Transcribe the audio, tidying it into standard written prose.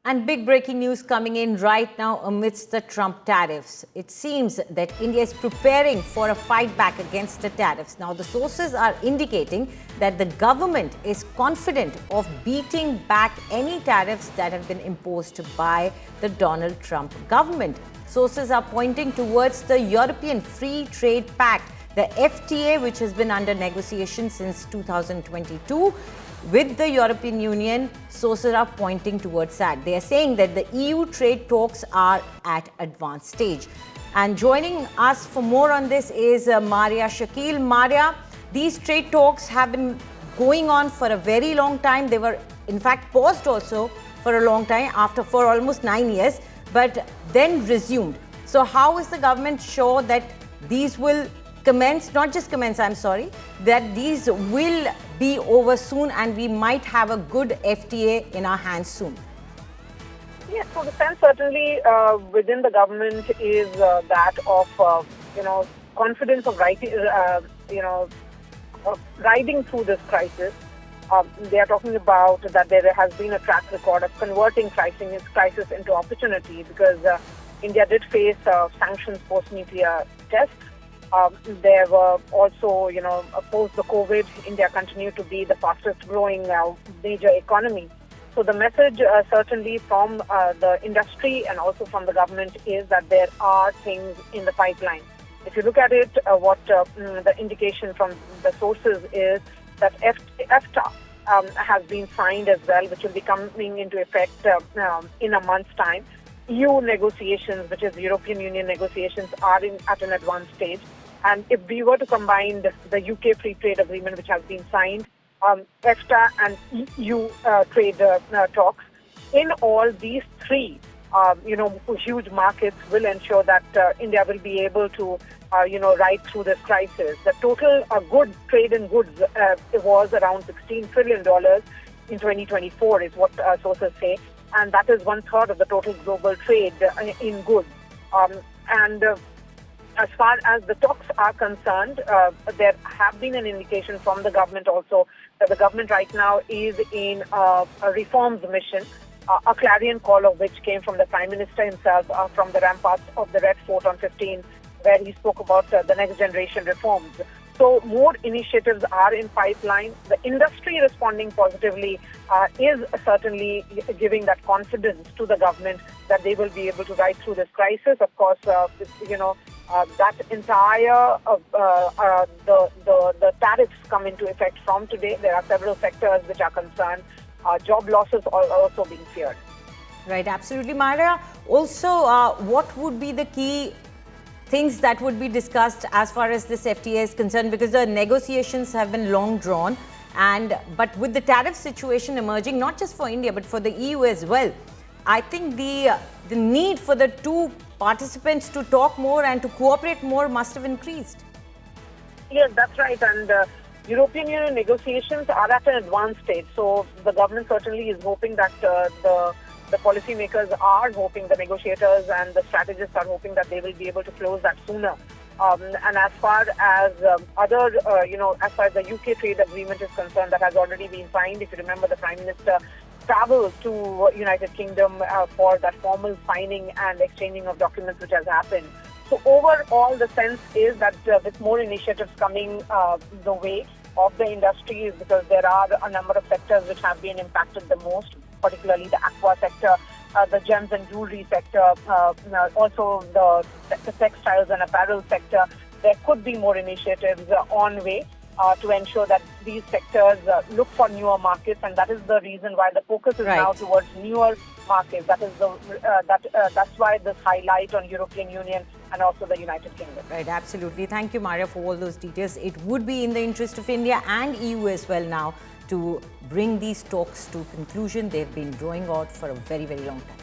And big breaking news coming in right now amidst the Trump tariffs. It seems that India is preparing for a fight back against the tariffs. Now, the sources are indicating that the government is confident of beating back any tariffs that have been imposed by the Donald Trump government. Sources are pointing towards the European Free Trade Pact, the FTA, which has been under negotiation since 2022. With the European Union, sources are pointing towards that. They are saying that the EU trade talks are at advanced stage. And joining us for more on this is Maria Shakil. Maria, these trade talks have been going on for a very long time. They were, in fact, paused also for a long time, for almost 9 years, but then resumed. So how is the government sure that these will that these will be over soon and we might have a good FTA in our hands soon? Yes, so the sense certainly within the government is that of, confidence of riding through this crisis. They are talking about that there has been a track record of converting crisis into opportunity because India did face sanctions post-nuclear tests. There were also, post the COVID, India continued to be the fastest growing major economy. So the message certainly from the industry and also from the government is that there are things in the pipeline. If you look at it, what the indication from the sources is that EFTA has been signed as well, which will be coming into effect in a month's time. EU negotiations, which is European Union negotiations, are at an advanced stage. And if we were to combine the UK Free Trade Agreement, which has been signed, EFTA and EU trade talks, in all these three, huge markets will ensure that India will be able to, ride through this crisis. The total good trade in goods was around $16 trillion in 2024, is what sources say. And that is 1/3 of the total global trade in goods. As far as the talks are concerned, there have been an indication from the government also that the government right now is in a reforms mission, a clarion call of which came from the Prime Minister himself from the ramparts of the Red Fort on 15, where he spoke about the next generation reforms. So more initiatives are in pipeline. The industry responding positively is certainly giving that confidence to the government that they will be able to ride through this crisis. Of course, that entire the tariffs come into effect from today. There are several sectors which are concerned. Job losses are also being feared. Right, absolutely, Maria. Also, what would be the key things that would be discussed as far as this FTA is concerned? Because the negotiations have been long drawn, but with the tariff situation emerging, not just for India but for the EU as well, I think the need for the two participants to talk more and to cooperate more must have increased. Yes, that's right. And European Union negotiations are at an advanced stage. So the government certainly is hoping that the policymakers are hoping, the negotiators and the strategists are hoping that they will be able to close that sooner. And as far as as far as the UK trade agreement is concerned, that has already been signed. If you remember, the Prime Minister traveled to United Kingdom for that formal signing and exchanging of documents which has happened. So overall, the sense is that with more initiatives coming the way of the industry, is because there are a number of sectors which have been impacted the most, particularly the aqua sector, the gems and jewelry sector, also the textiles and apparel sector. There could be more initiatives on way to ensure that these sectors look for newer markets, and that is the reason why the focus is now towards newer markets. That is that's why this highlight on European Union and also the United Kingdom. Right, absolutely. Thank you, Maria, for all those details. It would be in the interest of India and EU as well now to bring these talks to conclusion. They've been drawing out for a very, very long time.